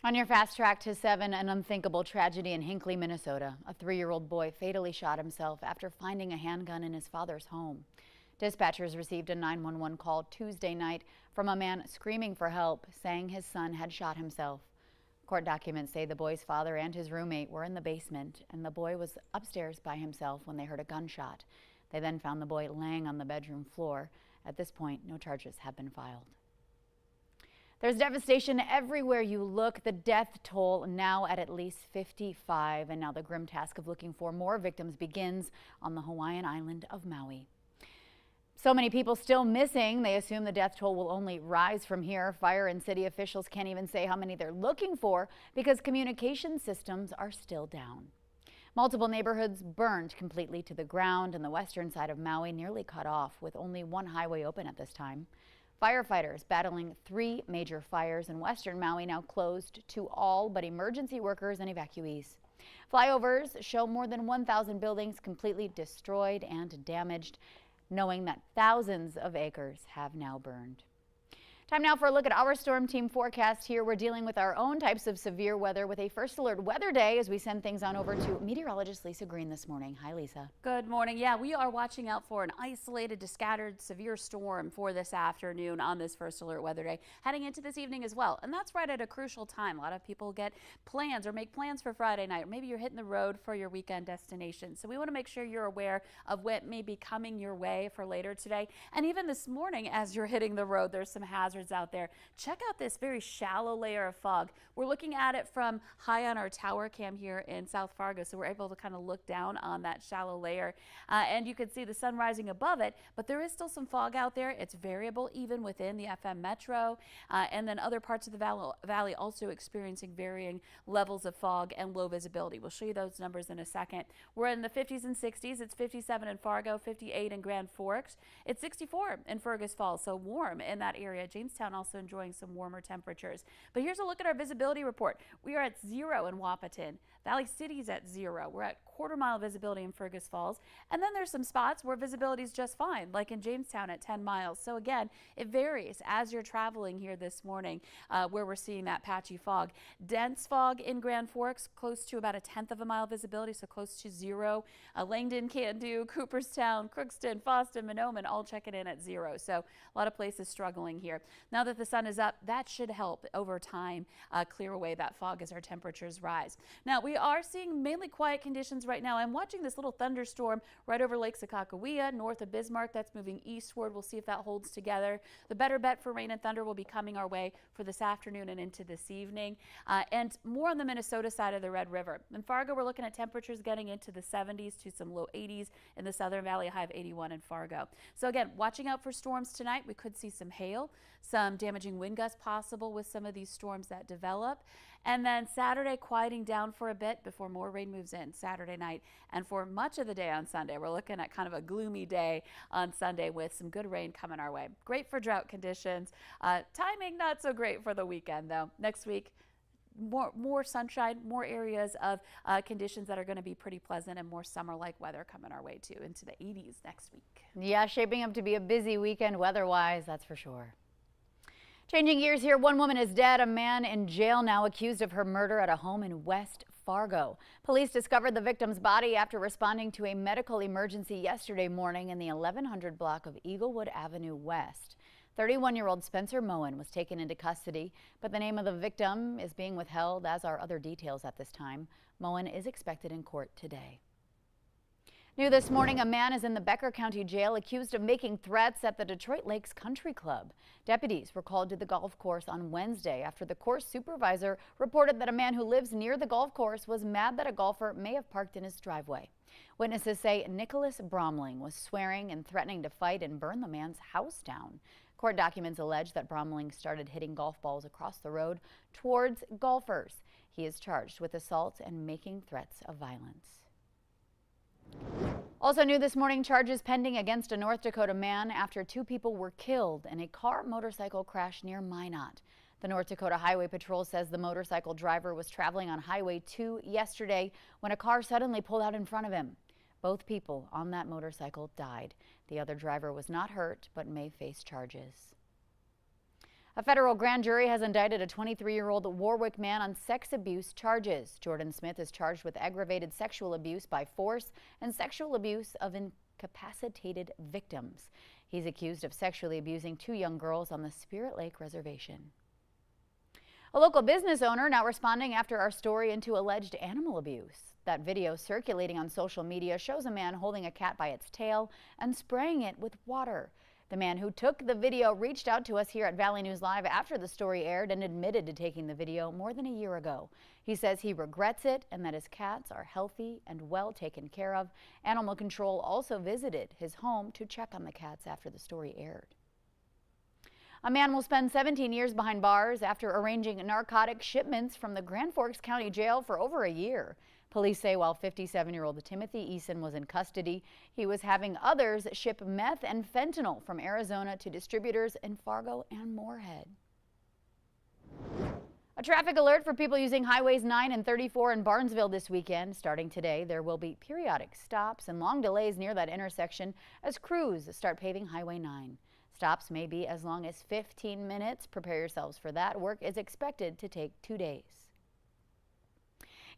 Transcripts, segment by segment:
On your fast track to 7, an unthinkable tragedy in Hinckley, Minnesota. A 3-year-old boy fatally shot himself after finding a handgun in his father's home. Dispatchers received a 911 call Tuesday night from a man screaming for help, saying his son had shot himself. Court documents say the boy's father and his roommate were in the basement, and the boy was upstairs by himself when they heard a gunshot. They then found the boy laying on the bedroom floor. At this point, no charges have been filed. There's devastation everywhere you look. The death toll now at least 55. And now the grim task of looking for more victims begins on the Hawaiian island of Maui. So many people still missing. They assume the death toll will only rise from here. Fire and city officials can't even say how many they're looking for because communication systems are still down. Multiple neighborhoods burned completely to the ground, and the western side of Maui nearly cut off, with only one highway open at this time. Firefighters battling 3 major fires in western Maui now closed to all but emergency workers and evacuees. Flyovers show more than 1,000 buildings completely destroyed and damaged, knowing that thousands of acres have now burned. Time now for a look at our storm team forecast. Here we're dealing with our own types of severe weather with a first alert weather day as we send things on over to meteorologist Lisa Green this morning. Hi, Lisa. Good morning. Yeah, we are watching out for an isolated to scattered severe storm for this afternoon on this first alert weather day, heading into this evening as well. And that's right at a crucial time. A lot of people get plans or make plans for Friday night, or maybe you're hitting the road for your weekend destination. So we want to make sure you're aware of what may be coming your way for later today. And even this morning, as you're hitting the road, there's some hazards out there. Check out this very shallow layer of fog. We're looking at it from high on our tower cam here in South Fargo, so we're able to kind of look down on that shallow layer, and you can see the sun rising above it, but there is still some fog out there. It's variable even within the FM metro, and then other parts of the valley also experiencing varying levels of fog and low visibility. We'll show you those numbers in a second. We're in the 50s and 60s. It's 57 in Fargo, 58 in Grand Forks. It's 64 in Fergus Falls, so warm in that area. Jamestown also enjoying some warmer temperatures. But here's a look at our visibility report. We are at 0 in Wapaton. Valley City's at 0. We're at quarter-mile visibility in Fergus Falls. And then there's some spots where visibility is just fine, like in Jamestown at 10 miles. So again, it varies as you're traveling here this morning where we're seeing that patchy fog. Dense fog in Grand Forks, close to about 1/10 of a mile visibility, so close to 0. Langdon, Candu, Cooperstown, Crookston, Foston, Monoman, all checking in at 0. So a lot of places struggling here. Now that the sun is up, that should help over time clear away that fog as our temperatures rise. Now we are seeing mainly quiet conditions right now. I'm watching this little thunderstorm right over Lake Sakakawea, north of Bismarck. That's moving eastward. We'll see if that holds together. The better bet for rain and thunder will be coming our way for this afternoon and into this evening. And more on the Minnesota side of the Red River. In Fargo, we're looking at temperatures getting into the 70s to some low 80s in the Southern Valley, a high of 81 in Fargo. So again, watching out for storms tonight. We could see some hail, some damaging wind gusts possible with some of these storms that develop. And then Saturday quieting down for a bit before more rain moves in Saturday night. And for much of the day on Sunday, we're looking at kind of a gloomy day on Sunday with some good rain coming our way. Great for drought conditions. Timing not so great for the weekend though. Next week, more sunshine, more areas of conditions that are going to be pretty pleasant, and more summer-like weather coming our way too, into the 80s next week. Yeah, shaping up to be a busy weekend weather-wise, that's for sure. Changing gears here, one woman is dead. A man in jail now accused of her murder at a home in West Fargo. Police discovered the victim's body after responding to a medical emergency yesterday morning in the 1100 block of Eaglewood Avenue West. 31-year-old Spencer Moen was taken into custody, but the name of the victim is being withheld, as are other details at this time. Moen is expected in court today. New this morning, a man is in the Becker County Jail accused of making threats at the Detroit Lakes Country Club. Deputies were called to the golf course on Wednesday after the course supervisor reported that a man who lives near the golf course was mad that a golfer may have parked in his driveway. Witnesses say Nicholas Bromling was swearing and threatening to fight and burn the man's house down. Court documents allege that Bromling started hitting golf balls across the road towards golfers. He is charged with assault and making threats of violence. Also new this morning, charges pending against a North Dakota man after 2 people were killed in a car-motorcycle crash near Minot. The North Dakota Highway Patrol says the motorcycle driver was traveling on Highway 2 yesterday when a car suddenly pulled out in front of him. Both people on that motorcycle died. The other driver was not hurt but may face charges. A federal grand jury has indicted a 23-year-old Warwick man on sex abuse charges. Jordan Smith is charged with aggravated sexual abuse by force and sexual abuse of incapacitated victims. He's accused of sexually abusing 2 young girls on the Spirit Lake Reservation. A local business owner now responding after our story into alleged animal abuse. That video circulating on social media shows a man holding a cat by its tail and spraying it with water. The man who took the video reached out to us here at Valley News Live after the story aired and admitted to taking the video more than a year ago. He says he regrets it and that his cats are healthy and well taken care of. Animal Control also visited his home to check on the cats after the story aired. A man will spend 17 years behind bars after arranging narcotic shipments from the Grand Forks County Jail for over a year. Police say while 57-year-old Timothy Eason was in custody, he was having others ship meth and fentanyl from Arizona to distributors in Fargo and Moorhead. A traffic alert for people using highways 9 and 34 in Barnesville this weekend. Starting today, there will be periodic stops and long delays near that intersection as crews start paving Highway 9. Stops may be as long as 15 minutes. Prepare yourselves for that. Work is expected to take 2 days.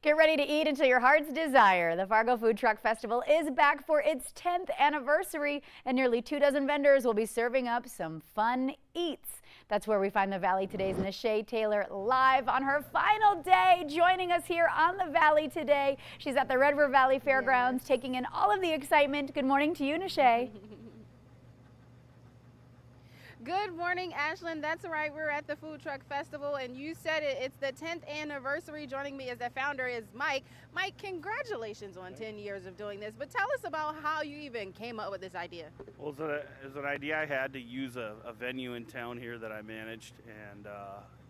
Get ready to eat until your heart's desire. The Fargo Food Truck Festival is back for its 10th anniversary, and nearly 24 vendors will be serving up some fun eats. That's where we find the Valley Today's Nishay Taylor live on her final day, joining us here on the Valley today. She's at the Red River Valley Fairgrounds, taking in all of the excitement. Good morning to you, Nishay. Good morning, Ashlyn. That's right. We're at the Food Truck Festival, and you said it. It's the 10th anniversary. Joining me as the founder is Mike. Mike, congratulations on 10 years of doing this. But tell us about how you even came up with this idea. Well, it was an idea I had to use a venue in town here that I managed, and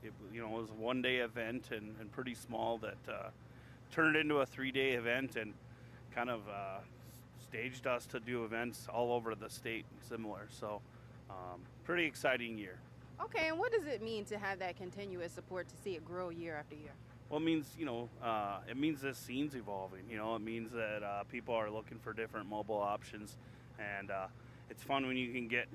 it was a one-day event and pretty small that turned into a 3-day event and kind of staged us to do events all over the state similar. So. Pretty exciting year. Okay, and what does it mean to have that continuous support, to see it grow year after year? Well, it means, it means this scene's evolving. It means that people are looking for different mobile options, and it's fun when you can get,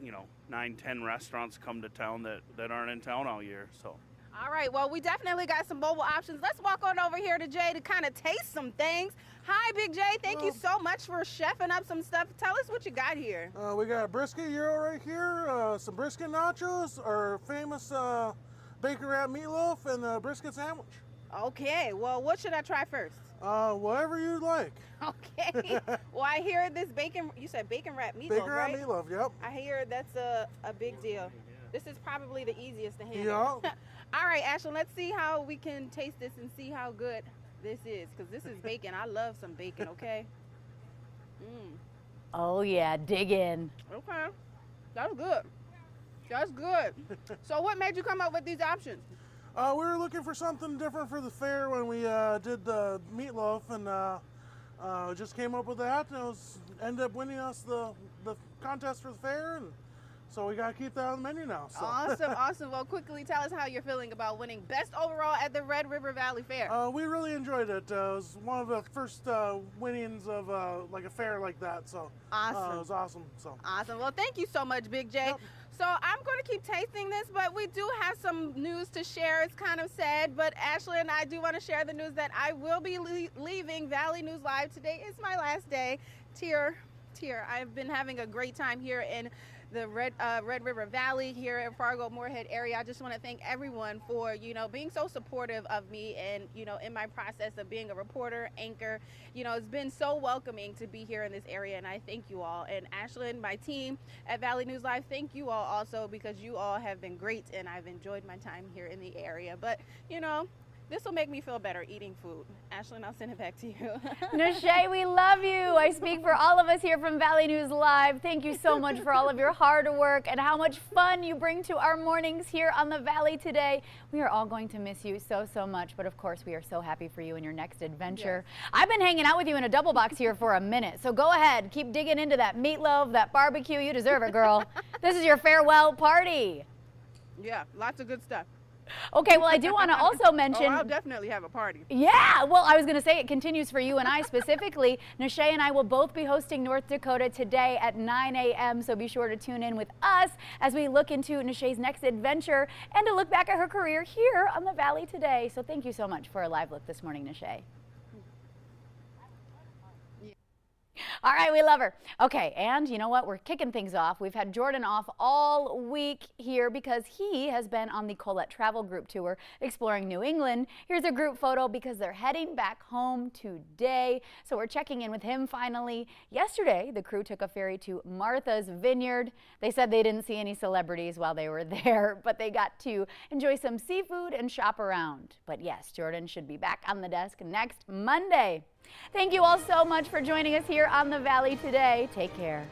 9-10 restaurants come to town that aren't in town all year. So. All right, well, we definitely got some mobile options. Let's walk on over here to Jay to kind of taste some things. Hi, Big Jay. Thank you so much for chefing up some stuff. Tell us what you got here. We got a brisket gyro right here, some brisket nachos, our famous bacon wrap meatloaf, and a brisket sandwich. Okay, well, what should I try first? Whatever you'd like. Okay. Well, I hear this bacon, you said bacon wrap meatloaf, Bacon wrap right? meatloaf, yep. I hear that's a big deal. This is probably the easiest to handle. Yeah. All right, Ashley, let's see how we can taste this and see how good this is, because this is bacon. I love some bacon, okay? Oh yeah, dig in. Okay, that's good. That's good. So what made you come up with these options? We were looking for something different for the fair when we did the meatloaf, and just came up with that, and ended up winning us the contest for the fair, and so we got to keep that on the menu now. So. Awesome, awesome. Well, quickly tell us how you're feeling about winning Best Overall at the Red River Valley Fair. We really enjoyed it. It was one of the first winnings of like a fair like that. So Awesome. It was awesome. So Awesome. Well, thank you so much, Big J. Yep. So I'm going to keep tasting this, but we do have some news to share. It's kind of sad, but Ashley and I do want to share the news that I will be leaving Valley News Live. Today is my last day. Tear. I've been having a great time here in the Red River Valley here in Fargo Moorhead area. I just want to thank everyone for, being so supportive of me and, in my process of being a reporter, anchor. It's been so welcoming to be here in this area, and I thank you all. And Ashlyn, my team at Valley News Live, thank you all also, because you all have been great and I've enjoyed my time here in the area. But, this will make me feel better eating food. Ashlyn, I'll send it back to you. Nishay, we love you. I speak for all of us here from Valley News Live. Thank you so much for all of your hard work and how much fun you bring to our mornings here on the Valley today. We are all going to miss you so much, but of course we are so happy for you in your next adventure. Yes. I've been hanging out with you in a double box here for a minute, so go ahead, keep digging into that meatloaf, that barbecue. You deserve it, girl. This is your farewell party. Yeah, lots of good stuff. Okay, well, I do want to also mention. Oh, I'll definitely have a party. Yeah, well, I was going to say it continues for you and I specifically. Nashay and I will both be hosting North Dakota today at 9 a.m., so be sure to tune in with us as we look into Nashay's next adventure and to look back at her career here on the Valley today. So thank you so much for a live look this morning, Nashay. All right, we love her. Okay, and you know what? We're kicking things off. We've had Jordan off all week here because he has been on the Colette Travel Group tour exploring New England. Here's a group photo because they're heading back home today. So we're checking in with him finally. Yesterday, the crew took a ferry to Martha's Vineyard. They said they didn't see any celebrities while they were there, but they got to enjoy some seafood and shop around. But yes, Jordan should be back on the desk next Monday. Thank you all so much for joining us here on the Valley today. Take care.